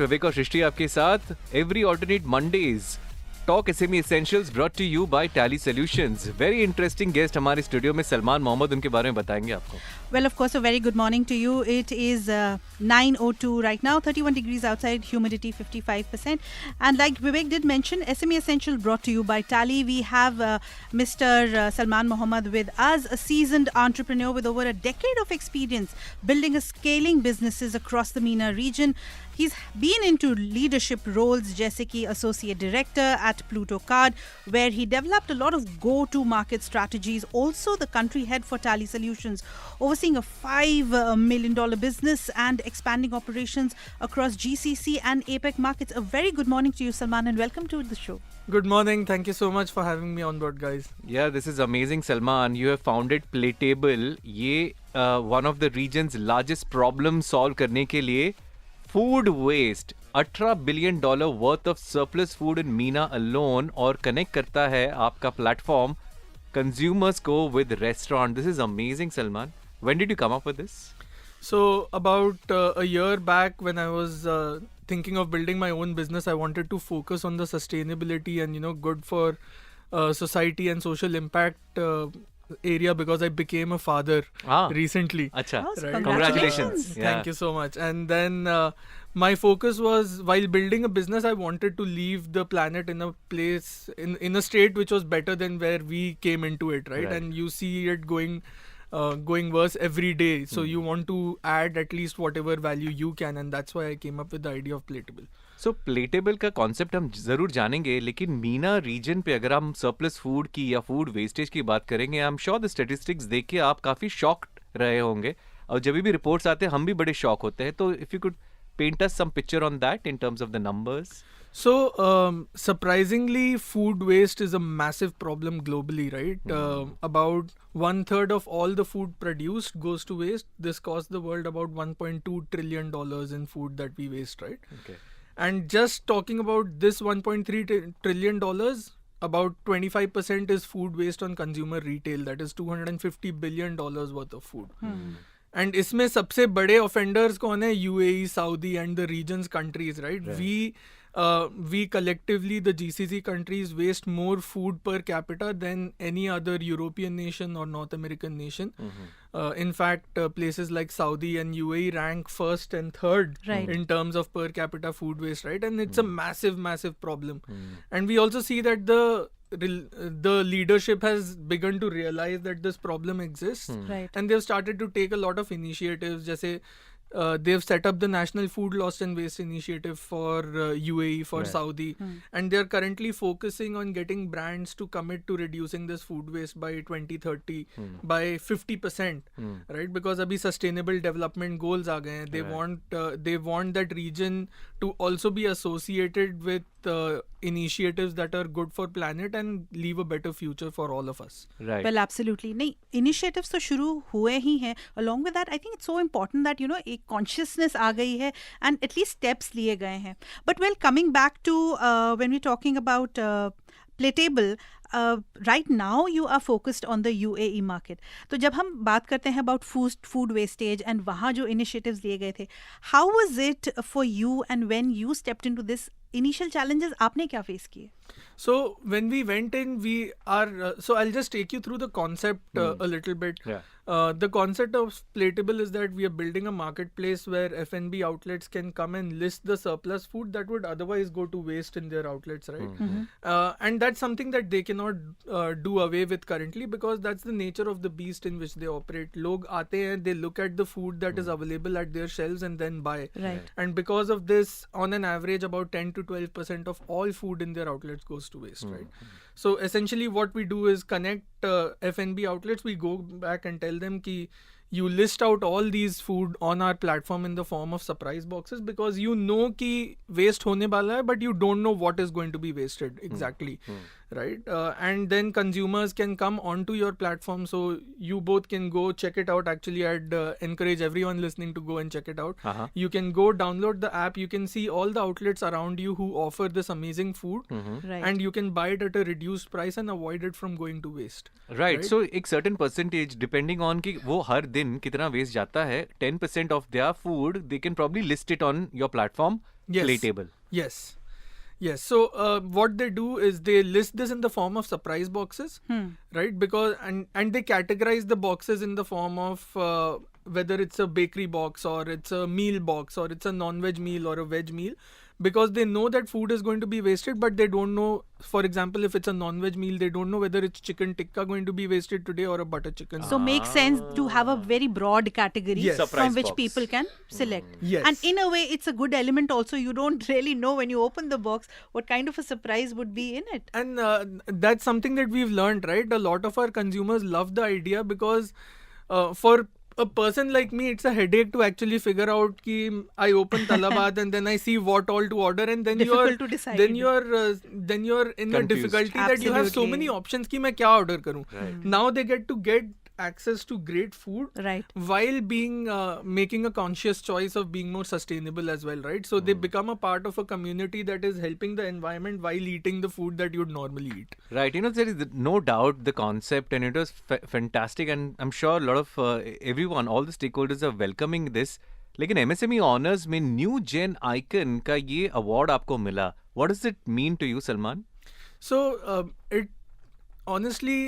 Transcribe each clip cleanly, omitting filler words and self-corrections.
विवेक और सृष्टि आपके साथ every alternate Mondays talk SME essentials brought to you by Tally Solutions. Very interesting guest हमारे studio में सलमान मोहम्मद, उनके बारे में बताएंगे आपको। Well, of course, a very good morning to you. It is 9:02 right now, 31 degrees outside, humidity 55%. And like Vivek did mention, SME Essential brought to you by Tally. We have Mr. Salman Mohammad with us, a seasoned entrepreneur with over a decade of experience building and scaling businesses across the MENA region. He's been into leadership roles, जैसे कि Associate Director at Pluto Card, where he developed a lot of go-to-market strategies. Also, the country head for Tally Solutions, overseeing a $5 million business and expanding operations across GCC and APEC markets. A very good morning to you, Salman, and welcome to the show. Good morning. Thank you so much for having me on board, guys. Yeah, this is amazing, Salman. You have founded Platable. ये one of the region's largest problem solve करने के लिए food waste $18 billion worth of surplus food in MENA alone और connect करता है आपका platform consumers को with restaurant. This is amazing, Salman. When did you come up with this? So about a year back, when I was thinking of building my own business, I wanted to focus on the sustainability and good for society and social impact area, because I became a father recently. Acha. Right. Congratulations. Thank you so much. And then my focus was, while building a business, I wanted to leave the planet in a place, in a state which was better than where we came into it, right? And you see it going worse every day. So you want to add at least whatever value you can, and that's why I came up with the idea of Platable. सो प्लेटेबल का concept हम जरूर जानेंगे, लेकिन Meena reason पे अगर हम surplus food की या फूड वेस्टेज की बात करेंगे, आई एम श्योर द स्टैटिस्टिक्स देख के आप काफी शॉक्ड रहे होंगे, और जब भी रिपोर्ट्स आते हैं हम भी बड़े शॉक होते हैं. तो if you could paint us some picture on that in terms of the numbers. So surprisingly, food waste is a massive problem globally, right? About 1/3 of all the food produced goes to waste. This costs the world about $1.2 trillion in food that we waste, right? Okay. And just talking about this $1.3 trillion, about 25% is food waste on consumer retail. That is $250 billion worth of food. And इसमें सबसे बड़े offenders कौन है? UAE, Saudi and the region's countries, right? We collectively, the GCC countries, waste more food per capita than any other European nation or North American nation. In fact, places like Saudi and UAE rank first and third in terms of per capita food waste, right? And it's a massive, massive problem. And we also see that the leadership has begun to realize that this problem exists, and they've started to take a lot of initiatives. Jaise they've set up the National Food Loss and Waste Initiative for UAE, for Saudi, and they're currently focusing on getting brands to commit to reducing this food waste by 2030 by 50%, right? Because abhi sustainable development goals aa gaye hain. They want that region to also be associated with initiatives that are good for planet and leave a better future for all of us. Right. Well, absolutely. नहीं, initiatives तो शुरू हुए ही हैं. Along with that, I think it's so important that एक consciousness आ गई है and at least steps लिए गए हैं. But well, coming back to when we're talking about Platable, right now you are focused on the UAE market. तो जब हम बात करते हैं about food wastage and वहाँ जो initiatives लिए गए थे, how was it for you, and when you stepped into this, initial challenges आपने क्या face किए? So when we went in, we are so I'll just take you through the concept a little bit. The concept of Platable is that we are building a marketplace where F&B outlets can come and list the surplus food that would otherwise go to waste in their outlets, right? And that's something that they cannot do away with currently, because that's the nature of the beast in which they operate. Log aate hain, they look at the food that is available at their shelves and then buy. Right. And because of this, on an average, about 10 to 12% of all food in their outlets goes to waste, right? So essentially what we do is connect F&B outlets. We go back and tell them ki you list out all these food on our platform in the form of surprise boxes, because you know ki waste hone wala hai, but you don't know what is going to be wasted exactly, right? And then consumers can come onto your platform, so you both can go check it out. Actually, I'd encourage everyone listening to go and check it out. You can go download the app. You can see all the outlets around you who offer this amazing food, and you can buy it at a reduced price and avoid it from going to waste. Right. So एक certain percentage depending on कि वो हर दिन कितना waste जाता है, 10% of their food they can probably list it on your platform, Yes. Playtable. Yes. So what they do is they list this in the form of surprise boxes, right? Because and they categorize the boxes in the form of whether it's a bakery box or it's a meal box or it's a non-veg meal or a veg meal, because they know that food is going to be wasted, but they don't know. For example, if it's a non-veg meal, they don't know whether it's chicken tikka going to be wasted today or a butter chicken. So makes sense to have a very broad category Yes. Surprise from which box. people can select. Yes. And in a way, it's a good element also. You don't really know when you open the box what kind of a surprise would be in it. And that's something that we've learned, right? A lot of our consumers love the idea because for a person like me, it's a headache to actually figure out ki I open Talabat and then I see what all to order, and then Difficult to decide. then you're in a Confused. difficulty that you have so Absolutely. many options ki मैं क्या order करूँ. Right. Now they get access to great food Right. while being making a conscious choice of being more sustainable as well, right? So they become a part of a community that is helping the environment while eating the food that you'd normally eat. Right, there is no doubt the concept, and it was fantastic, and I'm sure a lot of everyone, all the stakeholders are welcoming this. लेकिन MSME Honors में New Gen Icon का ये award आपको मिला. What does it mean to you, Salman? So it honestly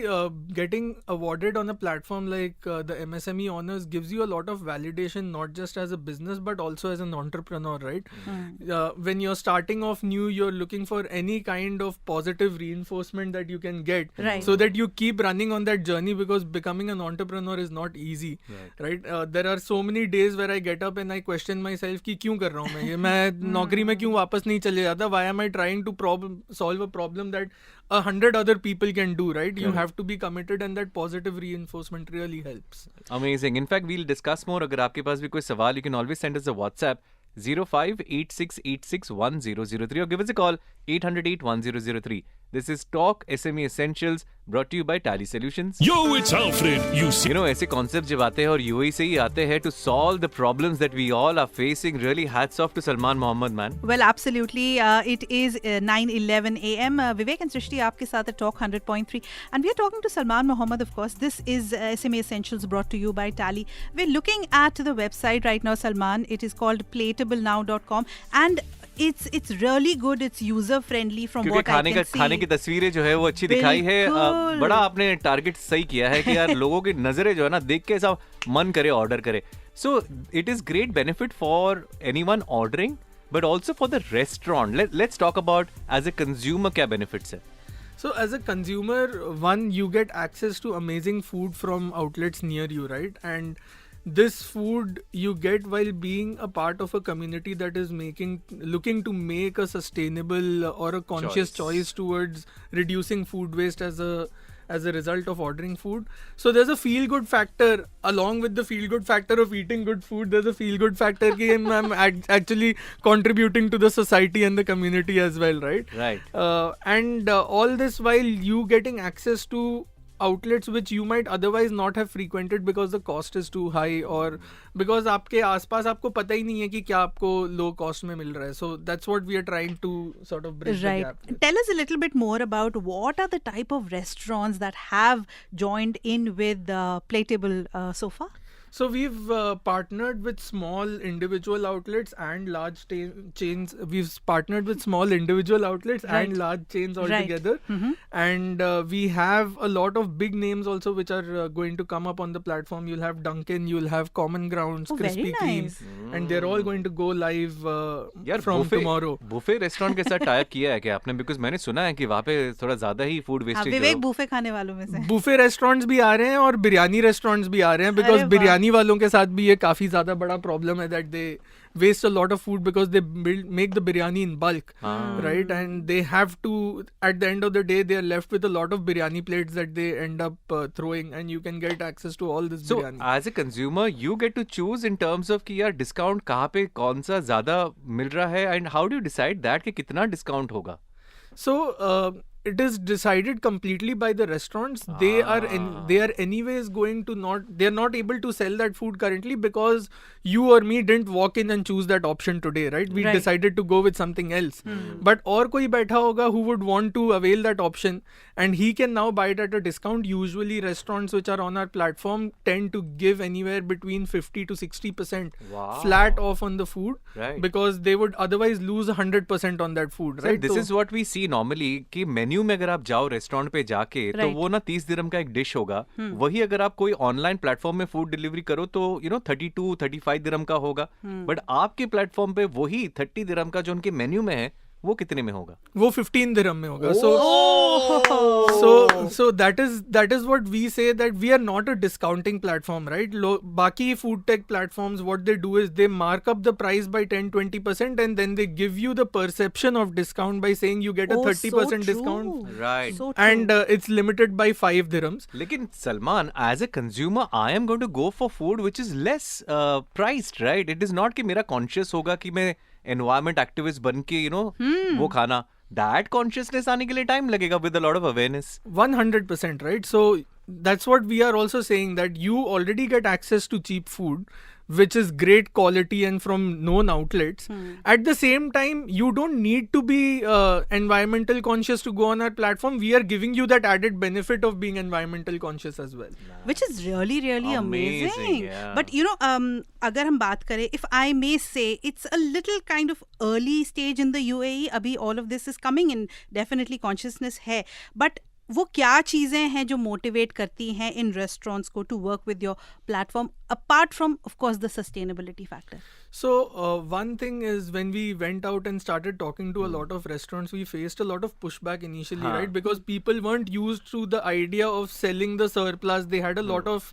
getting awarded on a platform like the MSME Honors gives you a lot of validation, not just as a business but also as an entrepreneur, right? When you're starting off new, you're looking for any kind of positive reinforcement that you can get, Right. so that you keep running on that journey, because becoming an entrepreneur is not easy, right? There are so many days where I get up and I question myself कि क्यों कर रहा हूँ मैं ये, मैं नौकरी में क्यों वापस नहीं चले जाता? Why am I trying to solve a problem that 100 other people can do, right? You have to be committed, and that positive reinforcement really helps. Amazing. In fact, we'll discuss more. अगर आपके पास भी कोई सवाल, you can always send us a WhatsApp 0586861003 or give us a call 808-1003. This is Talk SME Essentials brought to you by Tally Solutions. Yo, it's Alfred. You see. ऐसे concept जब आते हैं और UAE से ही आते हैं to solve the problems that we all are facing, really hats off to Salman Mohammed, man. Well, absolutely. It is 9:11 a.m. Vivek and Srishti आपके साथ at Talk 100.3, and we are talking to Salman Mohammed, of course. This is SME Essentials brought to you by Tally. We're looking at the website right now, Salman. It is called playtablenow.com, and it's really good. It's user friendly from क्योंकि what I can see. खाने की तस्वीरें जो है वो अच्छी दिखाई है. बिल्कुल. बड़ा आपने टारगेट सही किया है कि यार लोगों की नजरें जो है ना देख के ऐसा मन करे ऑर्डर करे. So it is great benefit for anyone ordering, but also for the restaurant. Let's talk about as a consumer क्या benefits है. So as a consumer, one, you get access to amazing food from outlets near you, right? And this food you get while being a part of a community that is looking to make a sustainable or a conscious choice towards reducing food waste as a result of ordering food. So there's a feel good factor along with the feel good factor of eating good food. There's a feel good factor कि I'm actually contributing to the society and the community as well, right? Right. And all this while you getting access to outlets which you might otherwise not have frequented because the cost is too high, or because आपके आसपास आपको पता ही नहीं है कि क्या आपको low cost में मिल रहा है. So that's what we are trying to sort of bridge the gap with. Tell us a little bit more about what are the type of restaurants that have joined in with Playtable so far? So we've partnered with small individual outlets and large chains. We've partnered with small individual outlets and large chains altogether. Mm-hmm. And we have a lot of big names also which are going to come up on the platform. You'll have Dunkin', you'll have Common Grounds, Oh, very Krispy Kreme. nice. And they're all going to go live यार from tomorrow. Buffet restaurant के साथ type किया है क्या आपने? Because मैंने सुना है कि वहाँ पे थोड़ा ज्यादा ही फूड वेस्टेज विवेक बूफे खाने वालों में से. बूफे रेस्टोरेंट्स भी आ रहे हैं और बिरयानी रेस्टोरेंट्स भी आ रहे हैं, बिकॉज अरे वाह. बिरयानी वालों के साथ भी ये काफी ज्यादा बड़ा प्रॉब्लम है that they waste a lot of food because they make the biryani in bulk, right? And they have to, at the end of the day, they are left with a lot of biryani plates that they end up throwing, and you can get access to all this So biryani. as a consumer, you get to choose in terms of कि यार discount कहाँ पे कौन सा ज्यादा मिल रहा है, and how do you decide that कि कितना discount होगा? So it is decided completely by the restaurants. They are anyways going to they're not able to sell that food currently because you or me didn't walk in and choose that option today, right? We decided to go with something else. But और कोई बैठा होगा who would want to avail that option, and he can now buy it at a discount. Usually restaurants which are on our platform tend to give anywhere between 50 to 60% flat off on the food, Right. because they would otherwise lose 100% on that food, right? This So- is what we see normally कि menu में अगर आप जाओ restaurant पे जाके तो Right. वो ना 30 दिरहम का एक डिश होगा, वही अगर आप कोई ऑनलाइन प्लेटफॉर्म में फूड डिलीवरी करो तो 32-35 दिरहम का होगा, बट आपके प्लेटफॉर्म पे वही 30 दिरहम का जो उनके मेन्यू में है वो कितने में होगा? वो 15 dirham में होगा. Oh. So that is what we say, that we are not a discounting platform, right? बाकी food tech platforms, what they do is they mark up the price by 10-20% and then they give you the perception of discount by saying you get a 30% discount, Right. So true. and it's limited by 5 dirhams. लेकिन Salman, as a consumer I am going to go for food which is less priced, right? It is not कि मेरा conscious होगा कि मैं environment activist बन के वो खाना, दैट कॉन्शियसनेस आने के लिए टाइम लगेगा with a lot of awareness. 100%, right? So that's what we are also saying, that you already get access to cheap food which is great quality and from known outlets. At the same time, you don't need to be environmental conscious to go on our platform. We are giving you that added benefit of being environmental conscious as well. Which is really Amazing, amazing. yeah. But अगर हम बात करें, if I may say, it's a little kind of early stage in the UAE. अभी all of this is coming in, definitely consciousness है, but वो क्या चीज़ें हैं जो मोटिवेट करती हैं इन रेस्टोरेंट्स को to work with your platform, apart from of course the sustainability factor? So one thing is, when we went out and started talking to a lot of restaurants, we faced a lot of pushback initially, right? Because people weren't used to the idea of selling the surplus. They had a lot of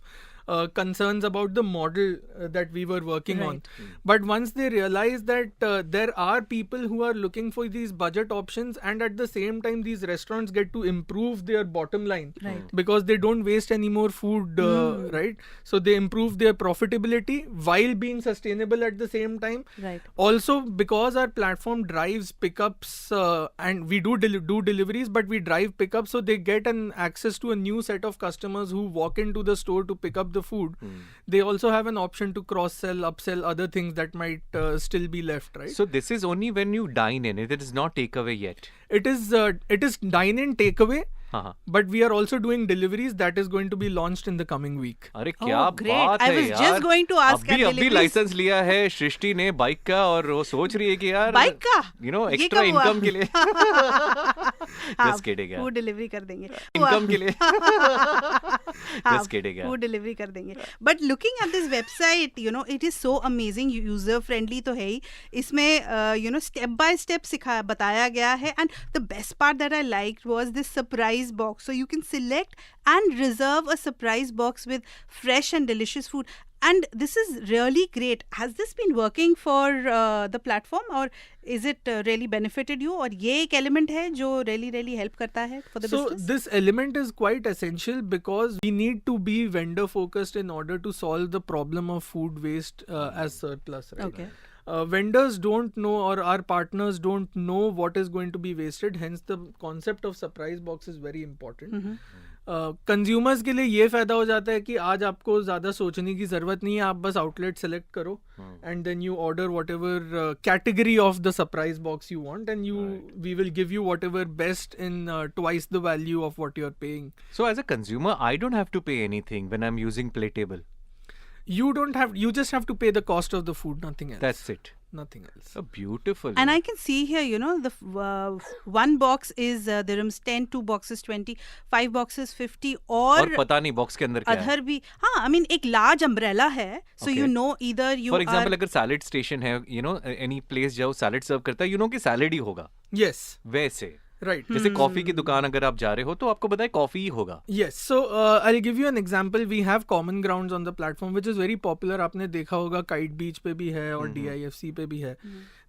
concerns about the model that we were working on. But once they realized that there are people who are looking for these budget options, and at the same time these restaurants get to improve their bottom line, because they don't waste any more food, right? So they improve their profitability while being sustainable at the same time. Right. Also, because our platform drives pickups, and we do deliveries, but we drive pickups, so they get an access to a new set of customers who walk into the store to pick up the food. They also have an option to cross sell, upsell other things that might still be left, right? So this is only when you dine in. It is not takeaway yet. It is dine in, takeaway. हाँ. But we are also doing deliveries that is going to be launched in the coming week. अरे क्या great. बात I है was यार. just going to ask, अभी deliveries? Licence लिया है सृष्टि ने बाइक का, और वो सोच रही है कि यार बाइक का? ये एक्स्ट्रा कब हुआ? इनकम के लिए. Just kidding यार. फूड डिलीवरी कर देंगे. इनकम के लिए. Just kidding यार. फूड डिलीवरी कर देंगे. But looking at this website, it is so amazing, user friendly तो है ही. इसमें स्टेप बाय स्टेप बताया गया है, and the best part that I liked was this surprise box. So you can select and reserve a surprise box with fresh and delicious food, and this is really great. Has this been working for the platform, or is it really benefited you, और ये एक element है जो really help करता है for the So business? this element is quite essential, because we need to be vendor focused in order to solve the problem of food waste as surplus, right? Okay. Vendors don't know, or our partners don't know what is going to be wasted. Hence the concept of surprise box is very important. Consumers के लिए ये फायदा हो जाता है कि आज आपको ज़्यादा सोचने की ज़रूरत नहीं है. आप बस आउटलेट सेलेक्ट करो, and then you order whatever category of the surprise box you want, and we will give you whatever best in twice the value of what you are paying. So as a consumer, I don't have to pay anything when I'm using Playtable. You just have to pay the cost of the food, nothing else. That's it. Nothing else. So beautiful. And I can see here, the one box is dirhams 10, 2 boxes 20, 5 boxes 50, और पता नहीं box के अंदर क्या है. Other भी. हाँ, I mean एक large umbrella है, so Okay. either you for example are. अगर सैलेड स्टेशन है, एनी प्लेस जाओ सैलेड सर्व करता है, कि सैलेड ही होगा. Yes. वैसे Right. जैसे कॉफी की दुकान अगर आप जा रहे हो तो आपको बताए कॉफी ही होगा. Yes. So I'll give you an example. We have common grounds on the platform which is very popular. आपने देखा होगा Kite Beach पे भी है और DIFC पे भी है.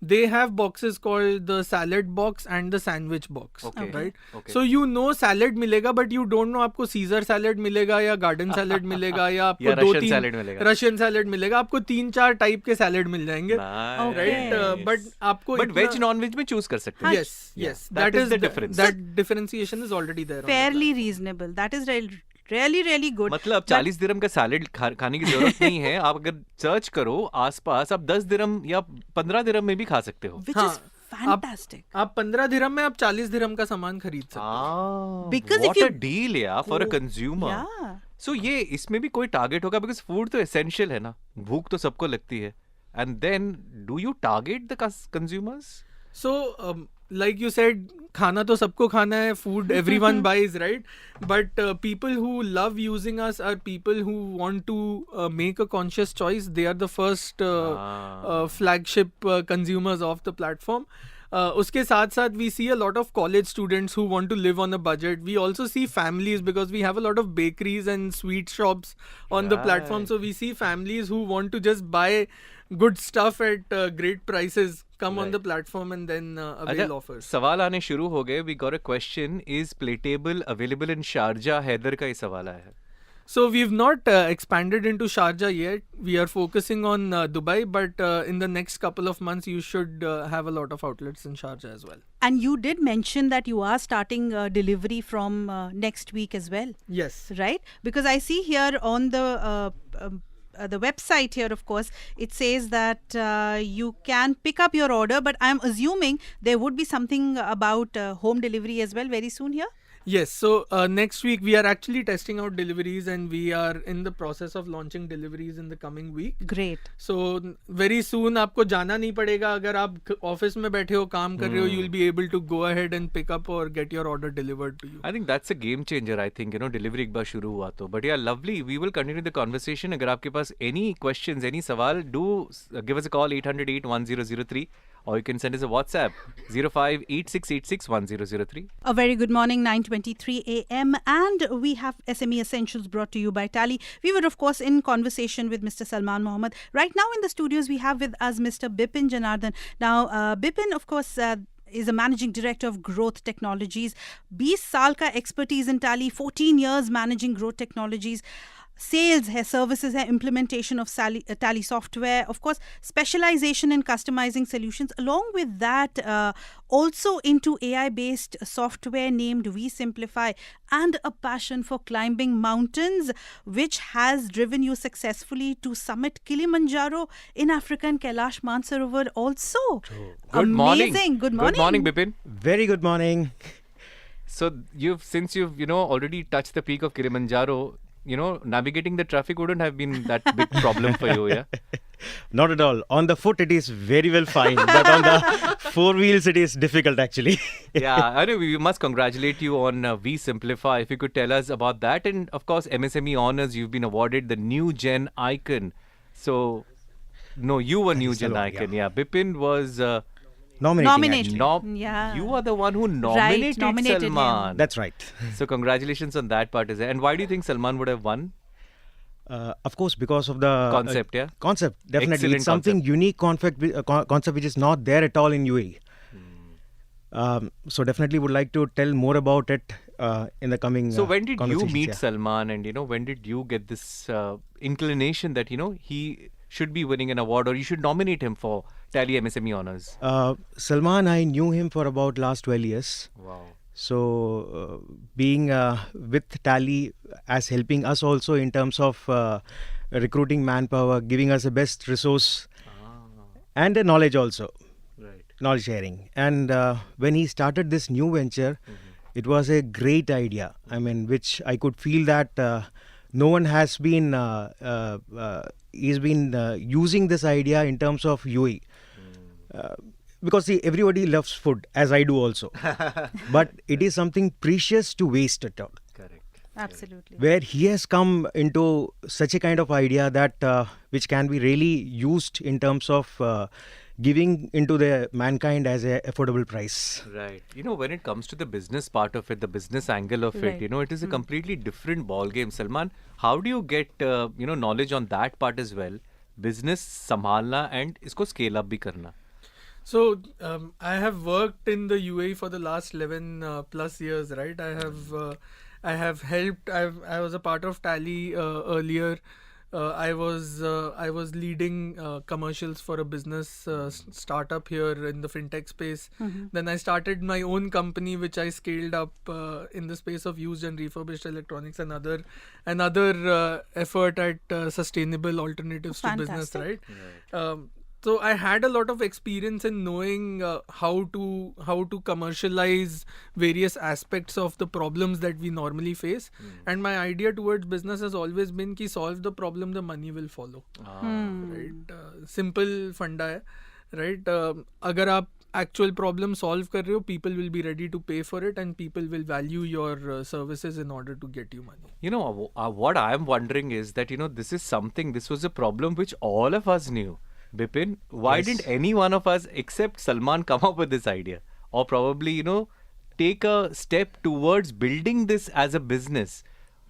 they have boxes called the salad box and the sandwich box. Okay. Right? Okay. So you know salad मिलेगा, but you don't know आपको Caesar salad मिलेगा या garden salad मिलेगा या आपको या दो Russian तीन salad मिलेगा. Russian salad मिलेगा. आपको 3-4 टाइप के salad मिल जाएंगे. Nice. Right? But आपको But इतना- veg non-veg में choose कर सकते हैं. Yes, yes. That is the difference. That differentiation is already there. on the Fairly reasonable. That is really good. मतलब 40 दिरहम का सैलेड खाने की जरूरत नहीं है. आप अगर सर्च करो आसपास, आप 10 दिरहम या 15 दिरहम में भी खा सकते हो. Which हाँ, is fantastic. आप 15 दिरहम में आप 40 दिरहम का सामान खरीद सकते हो. Because what if you a deal यार for a consumer. Yeah. So ये इसमें भी कोई टारगेट होगा, because food तो essential है ना. भूख तो सबको लगती है. And then do you target the consumers? So, like you said, खाना तो सबको खाना है. Food everyone buys, right? But people who love using us are people who want to make a conscious choice. They are the first flagship consumers of the platform. उसके साथ साथ we see a lot of college students who want to live on a budget. We also see families, because we have a lot of bakeries and sweet shops on the platform. So we see families who want to just buy good stuff at great prices, come on the platform and then avail offers. सवाल आने शुरू हो गए. We got a question. Is Playtable available in Sharjah? Haider का ही सवाल आया है. So we've not expanded into Sharjah yet. We are focusing on Dubai, but in the next couple of months, you should have a lot of outlets in Sharjah as well. And you did mention that you are starting delivery from next week as well. Yes. Right? Because I see here on the website here, of course, it says that you can pick up your order, but I'm assuming there would be something about home delivery as well very soon here. Yes. So next week we are actually testing out deliveries, and we are in the process of launching deliveries in the coming week. Great. So very soon आपको जाना नहीं पड़ेगा. अगर आप office में बैठे हो, काम कर रहे हो, you'll be able to go ahead and pick up or get your order delivered to you. I think that's a game changer. I think, delivery एक बार शुरू हुआ तो. But yeah, lovely. We will continue the conversation. अगर आपके पास any questions, any सवाल, do give us a call 808-1003, or you can send us a WhatsApp 0586861003. A very good morning, 9:23 a.m. And we have SME Essentials brought to you by Tally. We were, of course, in conversation with Mr. Salman Mohammed. Right now in the studios, we have with us Mr. Bipin Janardhan. Now, Bipin, of course, is a managing director of Growth Technologies. 20 साल का expertise in Tally, 14 years managing Growth Technologies. Sales है, services है, implementation of Tally software, of course, specialization in customizing solutions. Along with that, also into AI-based software named VSimplify, and a passion for climbing mountains, which has driven you successfully to summit Kilimanjaro in Africa and Kailash Mansarovar also. Good morning. Amazing. Good morning. Good morning, Bipin. Very good morning. So since you've already touched the peak of Kilimanjaro, navigating the traffic wouldn't have been that big problem for you, yeah? Not at all. On the foot, it is very well fine. But on the four wheels, it is difficult actually. Yeah, I know we must congratulate you on VSimplify. If you could tell us about that. And of course, MSME Honors, you've been awarded the New Gen Icon. So, no, you were New Gen Icon. Yeah, Bipin was... Nominated. Yeah. You are the one who nominated Salman. him. That's right. So congratulations on that part. And why do you think Salman would have won? Of course, because of the Concept, yeah? Concept, definitely. Excellent It's something unique concept which is not there at all in UAE. So definitely would like to tell more about it in the coming So when did you conversations, meet yeah. Salman, and when did you get this inclination that he should be winning an award, or you should nominate him for Tally MSME Honors? Salman, I knew him for about last 12 years. Wow. So being with Tally as helping us also in terms of recruiting manpower, giving us the best resource and the knowledge also. Right. Knowledge sharing. And when he started this new venture, it was a great idea. I mean, which I could feel that no one has been he's been using this idea in terms of UAE. Because see, everybody loves food, as I do also. But it is something precious to waste it out. Correct. Absolutely. Where he has come into such a kind of idea that which can be really used in terms of giving into the mankind as a affordable price. Right. When it comes to the business part of it, the business angle of Right. it, it is a completely different ball game. Salman, how do you get, knowledge on that part as well? Business, संभालना and इसको scale up भी करना. So I have worked in the UAE for the last 11 plus years, right? I have helped. I was a part of Tally earlier. I was leading commercials for a business startup here in the fintech space. Then I started my own company, which I scaled up in the space of used and refurbished electronics and another effort at sustainable alternatives to business, Fantastic. right? So I had a lot of experience in knowing how to commercialize various aspects of the problems that we normally face. And my idea towards business has always been कि solve the problem, the money will follow. Right? Simple funda है, right? अगर आप actual problem solve कर रहे हो, people will be ready to pay for it, and people will value your services in order to get you money. You know, what I'm wondering is that, this was a problem which all of us knew. Bipin, why Yes. didn't any one of us except Salman come up with this idea? Or probably, take a step towards building this as a business?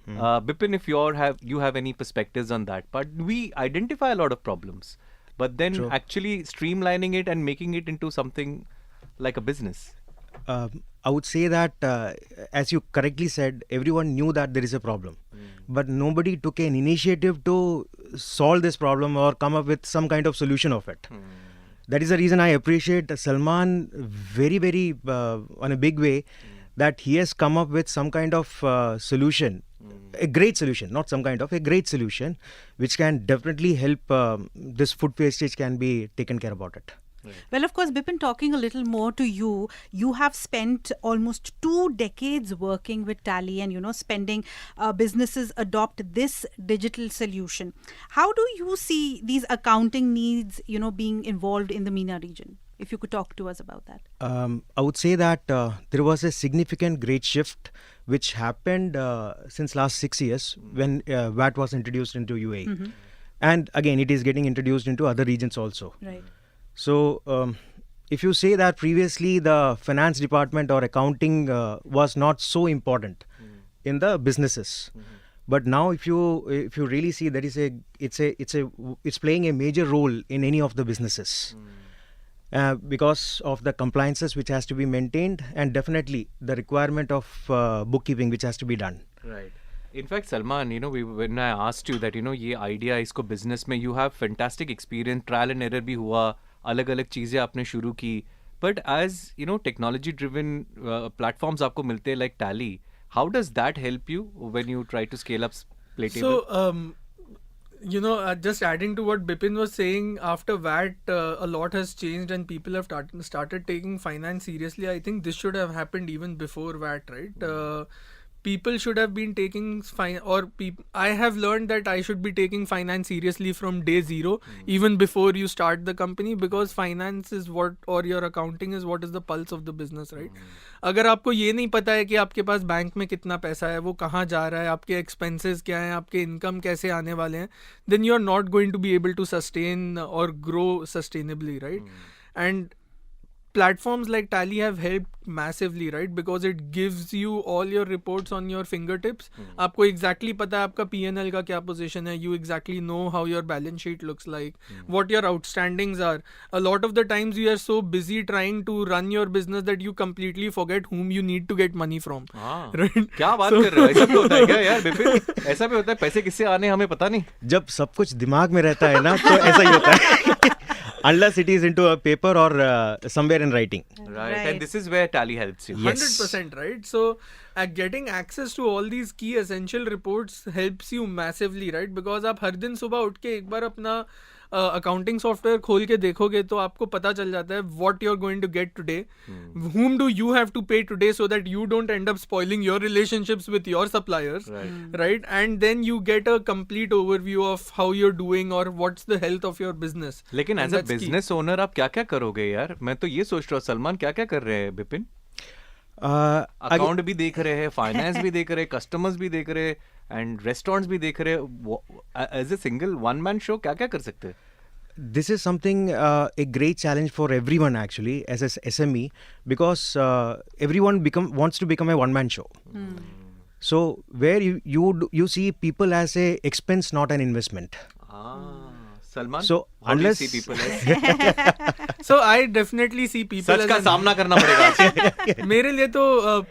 Bipin, if you have any perspectives on that. But we identify a lot of problems. But then True. actually streamlining it and making it into something like a business. I would say that, as you correctly said, everyone knew that there is a problem, but nobody took an initiative to solve this problem or come up with some kind of solution of it. That is the reason I appreciate Salman very, very on a big way, that he has come up with some kind of solution, a great solution, not some kind of, a great solution, which can definitely help this food wastage can be taken care about it. Well, of course, Bipin, talking a little more to you, you have spent almost 2 decades working with Tally and, spending businesses adopt this digital solution. How do you see these accounting needs, being involved in the MENA region? If you could talk to us about that. I would say that there was a significant great shift which happened since last 6 years when VAT was introduced into UAE. And again, it is getting introduced into other regions also. Right. So, if you say that previously the finance department or accounting was not so important in the businesses, but now if you really see, that is it's playing a major role in any of the businesses because of the compliances which has to be maintained, and definitely the requirement of bookkeeping which has to be done. Right. In fact, Salman, when I asked you that, ये idea इसको business में, you have fantastic experience, trial and error भी हुआ, अलग-अलग चीज़ें आपने शुरू की. But as, technology driven platforms आपको मिलते हैं like Tally, how does that help you when you try to scale up Playtable? So, just adding to what Bipin was saying, after VAT, a lot has changed and people have started taking finance seriously. I think this should have happened even before VAT, right? People should have been taking I have learned that I should be taking finance seriously from day zero, even before you start the company, because finance is what, or your accounting is what is the pulse of the business, right? अगर आपको ये नहीं पता है कि आपके पास bank में कितना पैसा है, वो कहाँ जा रहा है, आपके एक्सपेंसेस क्या हैं, आपके इनकम कैसे आने वाले हैं, then you are not going to be able to sustain or grow sustainably, right? And platforms like Tally have helped massively, right? Because it gives you all your reports on your fingertips. आपको exactly पता है आपका P&L का क्या position है. You exactly know how your balance sheet looks like, what your outstandings are. A lot of the times you are so busy trying to run your business that you completely forget whom you need to get money from. Right? क्या बात कर रहे हो? ऐसा भी होता है क्या यार बिपिन? ऐसा भी होता है, पैसे किससे आने हमें पता नहीं. जब सब कुछ दिमाग में रहता है ना, तो ऐसा ही होता है. Unless it is into a paper or somewhere in writing. Right. And this is where Tally helps you. Yes. 100%, right? So, getting access to all these key essential reports helps you massively, right? Because आप हर दिन सुबह उठ के एक बार अपना accounting software खोल के देखोगे तो आपको पता चल जाता है what you're going to get today, whom do you have to pay today so that you don't end up spoiling your relationships with your suppliers, right? And then you get a complete overview of how you're doing or what's the health of your business. लेकिन as a business owner आप क्या क्या करोगे यार? मैं तो ये सोच रहा हूँ, सलमान क्या क्या कर रहे हैं बिपिन? अकाउंट भी देख रहे हैं, फाइनेंस भी देख रहे हैं, कस्टमर्स भी देख रहे हैं, एंड रेस्टोरेंट्स भी देख रहे हैं. As a single one man show क्या क्या कर सकते हैं? This is something a great challenge for everyone actually as a SME, because everyone wants to become a one-man show. So where you see people as a expense, not an investment. Salman, So, how do you unless- see people as? So I definitely see people such as का an- सामना करना पड़ेगा. मेरे लिए तो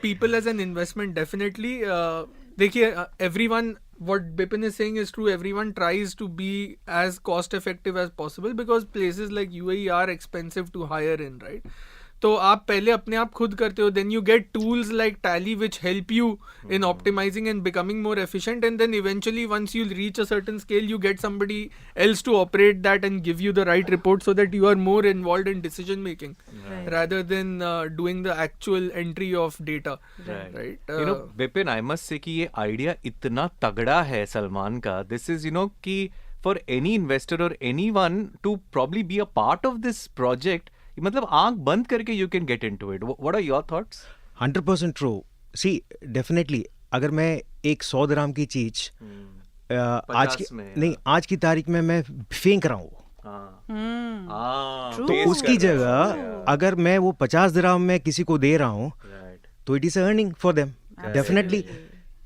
people as an investment definitely. देखिए, everyone, what Bipin is saying is true. Everyone tries to be as cost effective as possible because places like UAE are expensive to hire in, right? तो आप पहले अपने आप खुद करते हो, then you get tools like Tally which help you in optimizing and becoming more efficient, and then eventually once you reach a certain scale you get somebody else to operate that and give you the right report so that you are more involved in decision making rather than doing the actual entry of data, right? You know, Bipin, I must say कि ये idea इतना तगड़ा है सलमान का. This is, you know, कि for any investor or anyone to probably be a part of this project, मतलब आंख बंद करके you can get into it. What are your thoughts? 100% true. See, definitely, अगर मैं एक 100 dirham की चीज आज की 50 में, नहीं आज की तारीख में मैं फेंक रहा हूँ, हाँ, तो paste उसकी कर रहा है. जगह अगर मैं वो 50 dirham में किसी को दे रहा हूँ, Right, तो it is earning for them. Definitely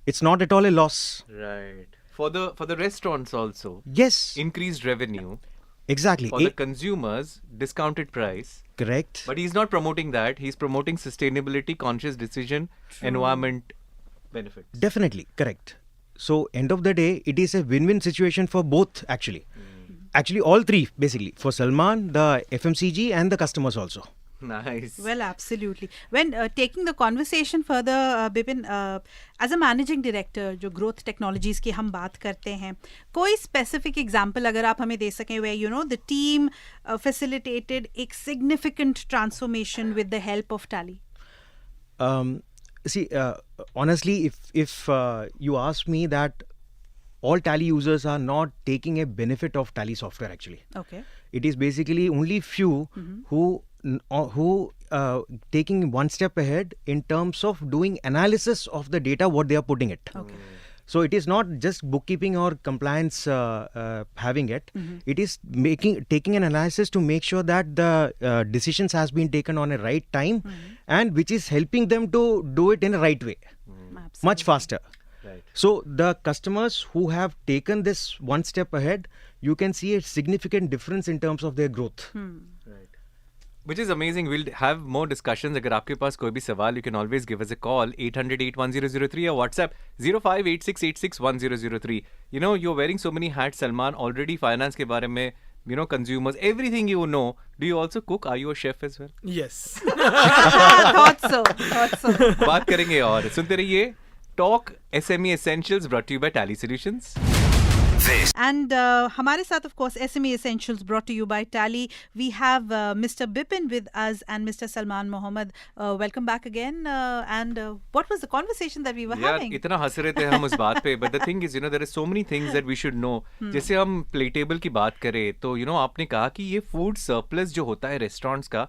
it's not at all A loss. right. For the restaurants also, Yes, increased revenue. exactly. For the consumers, discounted price. Correct. But he's not promoting that. He's promoting sustainability, conscious decision, environment benefits. Definitely correct. So end of the day, it is a win-win situation for both actually. Actually, all three basically, for Salman, the FMCG, and the customers also. Nice. Well, absolutely. When taking the conversation further, Bipin, as a managing director, जो growth technologies की हम बात करते हैं, कोई specific example अगर आप हमें दे सकें where you know the team facilitated a significant transformation with the help of Tally? See, honestly, if you ask me, that all Tally users are not taking a benefit of Tally software actually. Okay. It is basically only few who taking one step ahead in terms of doing analysis of the data what they are putting it. Okay. So it is not just bookkeeping or compliance having it. It is taking an analysis to make sure that the decisions has been taken on a right time, and which is helping them to do it in a right way, much faster. Right. So the customers who have taken this one step ahead, you can see a significant difference in terms of their growth. Right. Which is amazing. We'll have more discussions. अगर आपके पास कोई भी सवाल, you can always give us a call 800-81003 or WhatsApp 0586861003. You know, you're wearing so many hats, Salman. Already finance के बारे में, you know, consumers, everything you know. Do you also cook? Are you a chef as well? Yes. Thought so. बात करेंगे और सुनते रहिए Talk SME Essentials brought to you by Tally Solutions. And हमारे साथ of course SME Essentials brought to you by Tally. We have Mr. Bipin with us and Mr. Salman Mohammed. Welcome back again. And what was the conversation that we were यार having? इतना हंस रहे थे हम उस बात पे. But the thing is, you know, there are so many things that we should know. जैसे हम प्लेटेबल की बात करें तो you know आपने कहा कि ये फूड सरप्लस जो होता है रेस्टोरेंट्स का,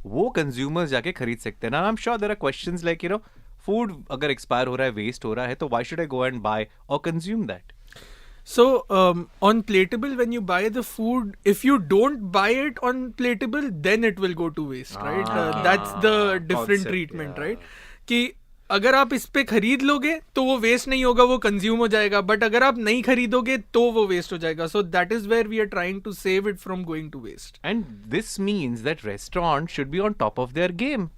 वो कंज्यूमर्स जाके खरीद सकते हैं ना. I am sure there are questions like you know food अगर एक्सपायर हो रहा है, वेस्ट हो रहा है, तो why should I go and buy और consume that? So on Platable, when you buy the food, if you don't buy it on Platable, then it will go to waste, right? That's the different Concept, treatment, yeah. right? कि अगर आप इस पे खरीद लोगे तो वो waste नहीं होगा, वो कंज्यूम हो जाएगा. बट अगर आप नहीं खरीदोगे तो वो वेस्ट हो जाएगा. So that is where we are trying to save it from going to waste. And this means that restaurants should be on top of their game,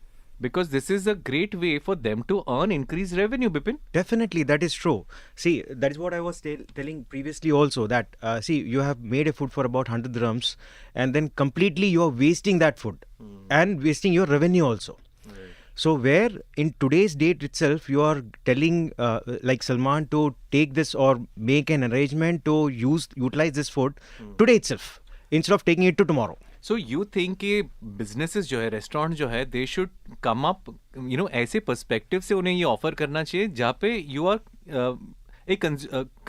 because this is a great way for them to earn increased revenue, Bipin. Definitely, that is true. See, that is what I was telling previously also, that see, you have made a food for about 100 dirhams, and then completely you are wasting that food and wasting your revenue also. So where in today's date itself you are telling like Salman to take this or make an arrangement to utilize this food today itself instead of taking it to tomorrow. So you think कि businesses जो है, restaurant जो है, they should come up, you know, ऐसे perspective से उन्हें ये offer करना चाहिए जहाँ पे you are a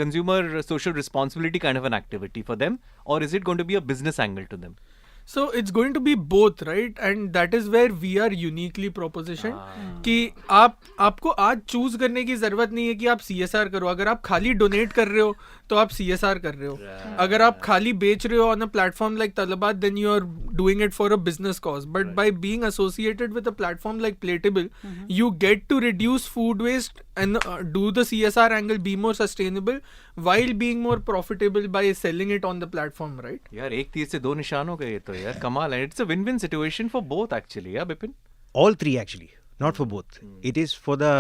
consumer social responsibility kind of an activity for them, or is it going to be a business angle to them? So it's going to be both, right? And that is where we are uniquely propositioned. कि आपको आज choose करने की जरूरत नहीं है कि आप CSR करो. अगर आप खाली डोनेट कर रहे हो तो आप CSR कर रहे हो. अगर आप खाली बेच रहे हो on a platform like Talabat, then you are doing it for a business cause, but by being associated with a platform like Platable, you get to reduce food waste and do the CSR angle, be more sustainable while being more profitable by selling it on the platform, right? यार एक तीर से दो निशान हो गए ये तो यार कमाल है. It's a win-win situation for both actually. Yeah, Bipin. All three actually, not for both. It is for the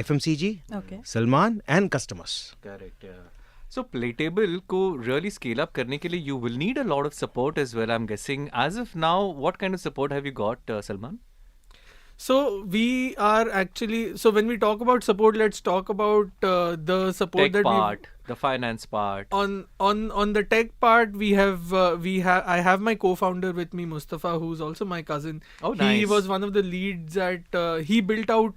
FMCG, Okay. Salman and customers. Correct. Yeah. So Platable को really scale up करने के लिए you will need a lot of support as well. I'm guessing. As of now, what kind of support have you got, Salman? So we are actually, so when we talk about support, let's talk about the support Tech that part, the finance part. on the tech part, I have my co-founder with me, Mustafa, who's also my cousin. Oh, He nice. was one of the leads at he built out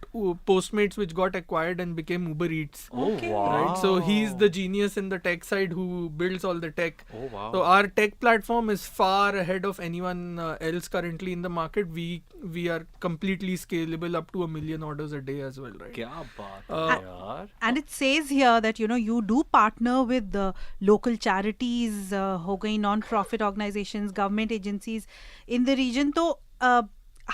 Postmates, which got acquired and became Uber Eats. Oh wow. Right, so he's the genius in the tech side who builds all the tech. Oh wow. So our tech platform is far ahead of anyone else currently in the market. We are completely scalable up to 1 million orders a day as well, right? क्या बात है यार. And it says here that you do partner with the local charities, हो गई non-profit organizations, government agencies in the region. So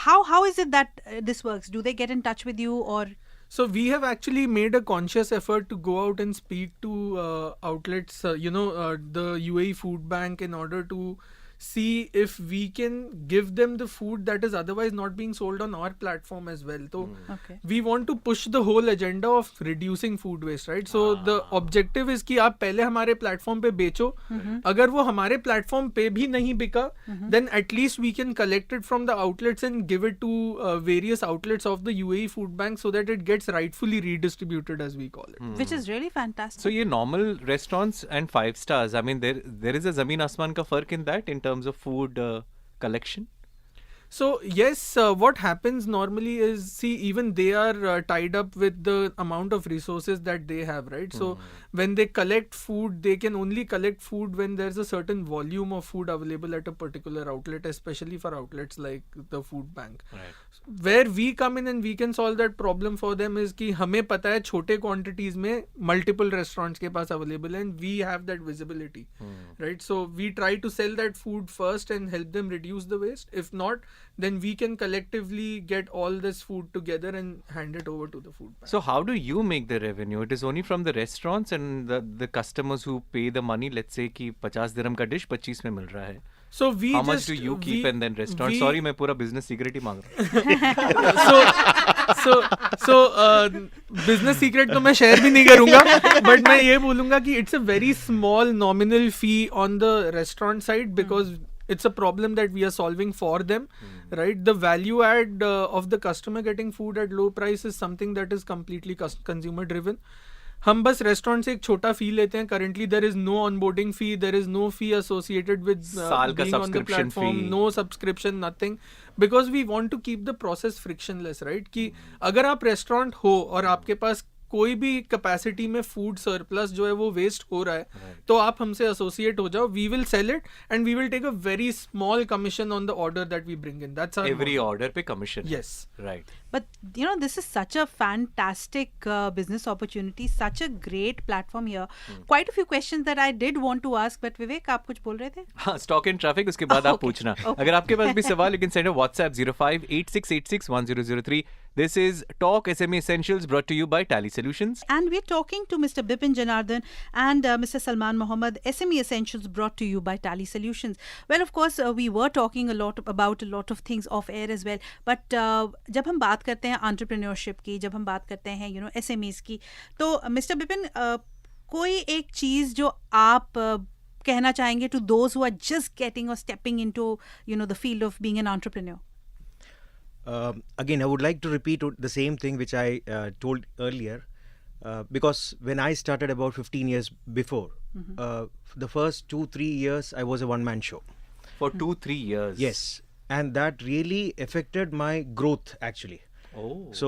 how is it that this works? Do they get in touch with you or? So we have actually made a conscious effort to go out and speak to outlets, the UAE Food Bank, in order to see if we can give them the food that is otherwise not being sold on our platform as well. So Okay. we want to push the whole agenda of reducing food waste, right? So the objective is कि आप पहले हमारे platform पे बेचो, अगर वो हमारे platform पे भी नहीं बिका, then at least we can collect it from the outlets and give it to various outlets of the UAE Food Bank so that it gets rightfully redistributed, as we call it. Which is really fantastic. So ये normal restaurants and 5 stars. I mean there is a ज़मीन आसमान का फर्क in that in terms of food collection. So yes, what happens normally is, see, even they are tied up with the amount of resources that they have, right? So when they collect food, they can only collect food when there's a certain volume of food available at a particular outlet, especially for outlets like the food bank. Right. Where we come in and we can solve that problem for them is कि हमें पता है छोटे quantities में multiple restaurants के पास available है, and we have that visibility, right? So we try to sell that food first and help them reduce the waste. If not, then we can collectively get all this food together and hand it over to the food bank. So how do you make the revenue? It is only from the restaurants and the customers who pay the money. Let's say कि 50 dirham का dish 25 में मिल रहा है. So we How just much do you keep and then restaurant? Sorry, मैं पूरा business secret ही मांग रहा हूँ. so business secret तो मैं share भी नहीं करूँगा, but मैं ये बोलूँगा कि it's a very small nominal fee on the restaurant side because it's a problem that we are solving for them, right? The value add of the customer getting food at low price is something that is completely consumer driven. हम बस restaurant से एक छोटा फी लेते हैं. Currently there is no onboarding fee, there is no fee associated with साल का being on the subscription platform, fee. no subscription, nothing, because we want to keep the process frictionless, right? कि अगर आप रेस्टोरेंट हो और आपके पास कोई भी कैपेसिटी में फूड सरप्लस जो है वो वेस्ट हो रहा है, तो आप हमसे एसोसिएट हो जाओ. We will sell it and we will take a very small commission on the order that we bring in. That's our Every order पे commission. Yes. Right. But this is such a fantastic business opportunity, such a great platform here. Quite a few questions that I did want to ask, but Vivek, आप कुछ बोल रहे थे? हाँ, stock and traffic उसके बाद आप Okay. पूछना. Okay. अगर आपके पास भी सवाल, you can send a WhatsApp 0586861003. This is Talk SME Essentials brought to you by Tally Solutions. And we're talking to Mr. Bipin Janardhan and Mr. Salman Mohammed, SME Essentials brought to you by Tally Solutions. Well, of course, we were talking about a lot of things off air as well. But जब हम बात करते हैं entrepreneurship की, जब हम बात करते हैं SMEs की, तो Mr. Bipin, कोई एक चीज़ जो आप कहना चाहेंगे to those who are just getting or stepping into the field of being an entrepreneur? Again, I would like to repeat the same thing which I told earlier, because when I started about 15 years before, the first 2-3 years I was a one-man show. For 2-3 years. Yes, and that really affected my growth actually. Oh. So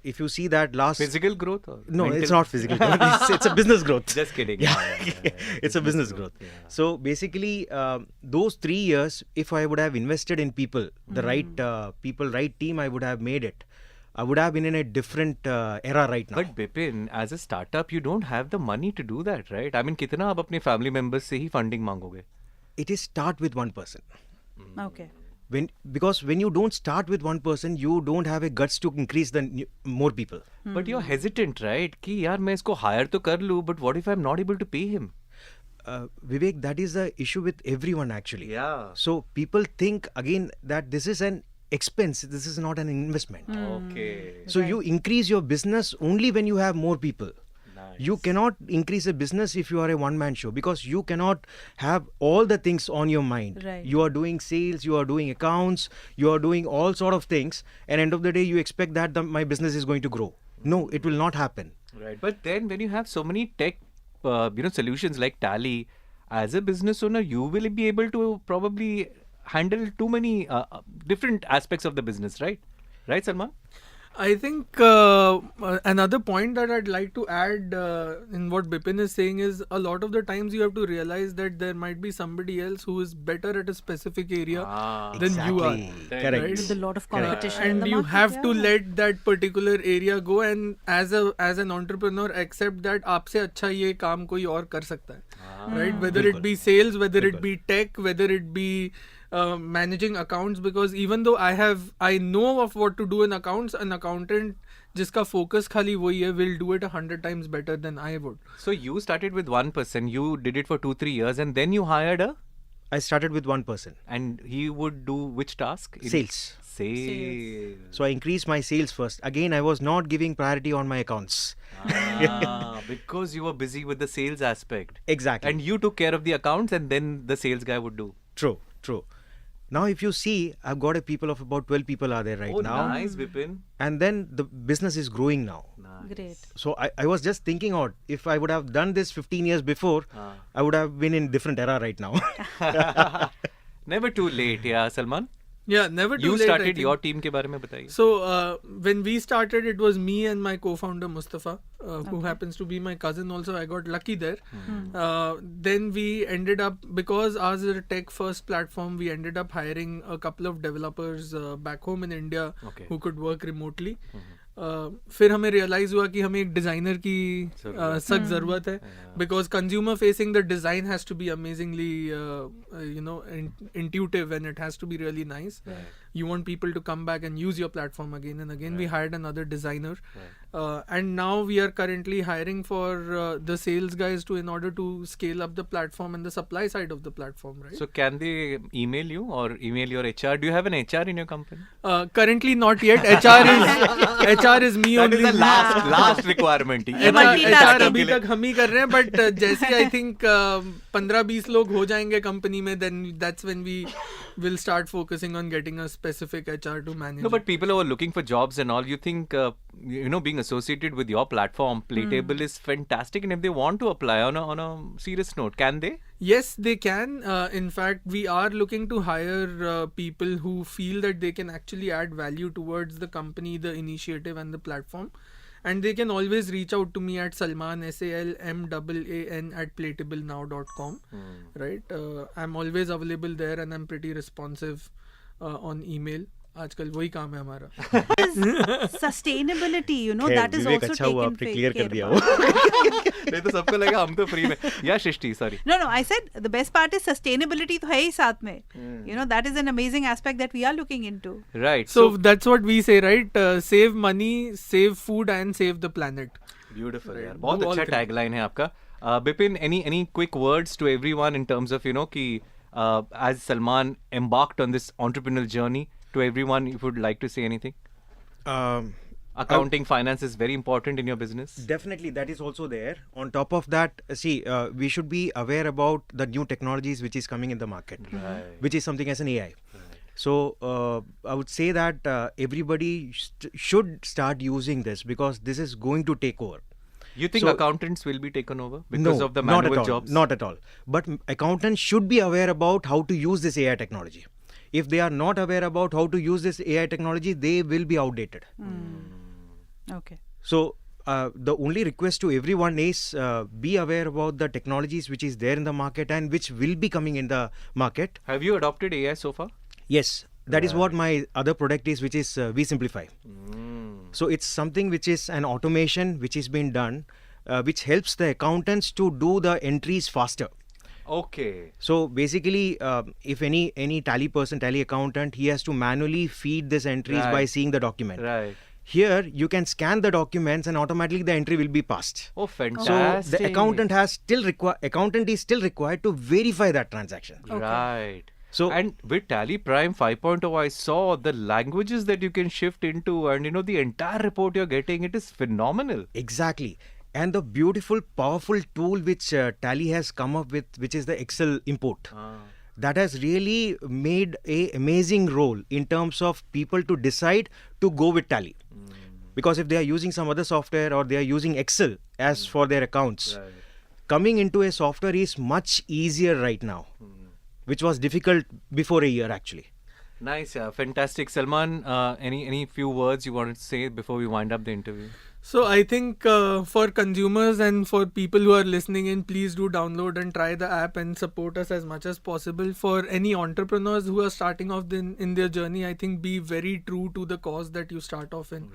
if you see that last Physical growth or no, mental? it's not physical growth. It's a business growth. Just kidding. Yeah. Yeah. It's a business growth. Yeah. So basically, those 3 years, if I would have invested in people, the right people, right team, I would have made it. I would have been in a different era right now. But Bipin, as a startup, you don't have the money to do that, right? I mean, कितना आप अपने family members से ही funding मांगोगे? It is start with one person. Okay. Because when you don't start with one person, you don't have a guts to increase the more people. But you're hesitant, right? कि यार मैं इसको hire तो कर लूँ, but what if I'm not able to pay him? Vivek, that is the issue with everyone actually. Yeah. So people think again that this is an expense, this is not an investment. Okay. So you increase your business only when you have more people. Nice. You cannot increase a business if you are a one-man show, because you cannot have all the things on your mind. Right. You are doing sales, you are doing accounts, you are doing all sort of things, and end of the day you expect that my business is going to grow. No, it will not happen. Right. But then when you have so many tech, solutions like Tally, as a business owner, you will be able to probably handle too many different aspects of the business, right? Right, Salman? I think another point that I'd like to add in what Bipin is saying is a lot of the times you have to realize that there might be somebody else who is better at a specific area than you are. Correct. Right? With a lot of competition in And the you market, have to yeah. let that particular area go, and as an entrepreneur accept that आपसे अच्छा ये काम कोई और कर सकता है, right? Whether it be sales, whether it be tech, whether it be managing accounts, because even though I know of what to do in accounts, an accountant जिसका focus खाली वही है will do it 100 times better than I would. So you started with one person, you did it for 2-3 years, and then you hired I started with one person. and he would do which task? Sales. Sales. So I increased my sales first. Again, I was not giving priority on my accounts. Because you were busy with the sales aspect. Exactly. And you took care of the accounts, and then the sales guy would do. True. Now if you see, I've got a people of about 12 people are there right now. Nice, Vipin. And then the business is growing now. Nice. Great. So I was just thinking out, if I would have done this 15 years before, I would have been in different era right now. Never too late, yeah, Salman. Yeah, never too You late. I started think. your team के बारे में बताइए. So when we started, it was me and my co-founder Mustafa, who happens to be my cousin also. I got lucky there. Then we ended up, because ours is a tech-first platform, we ended up hiring a couple of developers back home in India who could work remotely. फिर हमें realize हुआ कि हमें एक designer की सख्त ज़रूरत है, because consumer facing the design has to be amazingly intuitive, and it has to be really nice. You want people to come back and use your platform again and again. We hired another designer, and now we are currently hiring for the sales guys in order to scale up the platform and the supply side of the platform, right? So can they email you or email your HR? Do you have an HR in your company? Currently not yet. HR is me That only. is the last requirement. HR अभी तक हम ही कर रहे हैं, but जैसे I think 15-20 लोग हो जाएंगे कंपनी में, then that's when we will start focusing on getting a specific HR to manage. No, but people who are looking for jobs and all, you think, being associated with your platform, Playtable is fantastic. And if they want to apply on a serious note, can they? Yes, they can. In fact, we are looking to hire people who feel that they can actually add value towards the company, the initiative and the platform. And they can always reach out to me at Salman, SALMAAN @playtablenow.com. Right? I'm always available there, and I'm pretty responsive on email. आजकल वही काम है हमारा. Sustainability, खैर, that is Vivek also अच्छा हुआ taken आपने clear कर care दिया about. वो. नहीं तो सबको लगा हम तो फ्री में. Yeah, Shrishti, sorry. No, I said the best part is sustainability तो है ही साथ में. That is an amazing aspect that we are looking into. Right. So that's what we say, right? Save money, save food, and save the planet. Beautiful. Right. यार. बहुत Do all अच्छा three. tagline है आपका. Bipin, any quick words to everyone in terms of कि as Salman embarked on this entrepreneurial journey, to everyone, if you would like to say anything? Accounting, finance is very important in your business. Definitely, that is also there. On top of that, we should be aware about the new technologies which is coming in the market, which is something as an AI. So I would say that everybody should start using this, because this is going to take over. You think So- accountants will be taken over because of the not manual at all, jobs? Not at all. But accountants should be aware about how to use this AI technology. If they are not aware about how to use this AI technology, they will be outdated. Okay. So the only request to everyone is be aware about the technologies which is there in the market and which will be coming in the market. Have you adopted AI so far? Yes, that is what my other product is, which is vSimplify. So it's something which is an automation which is being done, which helps the accountants to do the entries faster. Okay. So basically, if any tally person, tally accountant, he has to manually feed these entries by Right. seeing the document. Right. Here, you can scan the documents and automatically the entry will be passed. Oh, So fantastic. the accountant is still required to verify that transaction. Right. So And with Tally Prime 5.0, I saw the languages that you can shift into, and the entire report you're getting, it is phenomenal. exactly. And the beautiful, powerful tool which Tally has come up with, which is the Excel import. That has really made a amazing role in terms of people to decide to go with Tally. Because if they are using some other software or they are using Excel as for their accounts, coming into a software is much easier right now, which was difficult before a year actually. Nice, fantastic. Salman, any few words you wanted to say before we wind up the interview? So I think for consumers and for people who are listening in, please do download and try the app and support us as much as possible. For any entrepreneurs who are starting off in their journey, I think be very true to the cause that you start off in,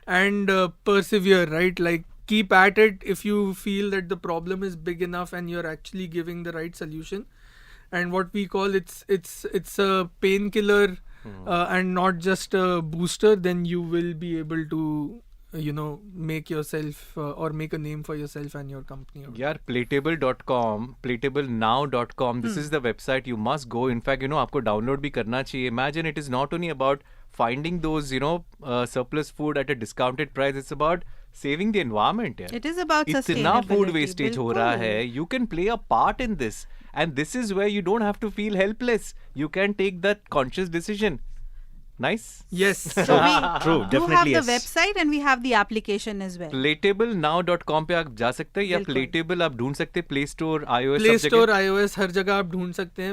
and persevere. Right, like keep at it. If you feel that the problem is big enough and you're actually giving the right solution, and what we call it's a painkiller and not just a booster, then you will be able to make yourself or make a name for yourself and your company. यार playtable.com, playtablenow.com, this is the website you must go. In fact, आपको download भी करना चाहिए. Imagine it is not only about finding those, surplus food at a discounted price. It's about saving the environment. यार. It is about इतना sustainability. food wastage हो रहा बिल्कुल. है. You can play a part in this. And this is where you don't have to feel helpless. You can take that conscious decision. Nice? Yes. So we True, do have definitely the yes. website and we have the application as well. playtablenow.com पे आप जा सकते हैं या बिल्कुल. Playtable आप ढूंढ सकते हैं. Play Store, iOS Play सब Store, जगह. iOS, हर जगह आप ढूंढ सकते हैं.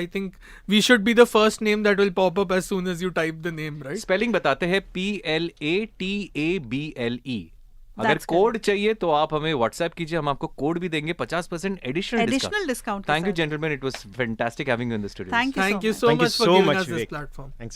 I think we should be the first name that will pop up as soon as you type the name, right? Spelling बताते हैं PLATABLE. अगर That's कोड चाहिए तो आप हमें व्हाट्सएप कीजिए, हम आपको कोड भी देंगे 50% एडिशनल Additional discount के थैंक यू साथ. Gentleman, it was fantastic having you in the studio. Thank you Thank so you much. so Thank you much for so giving much, us this Vivek. platform. Thanks.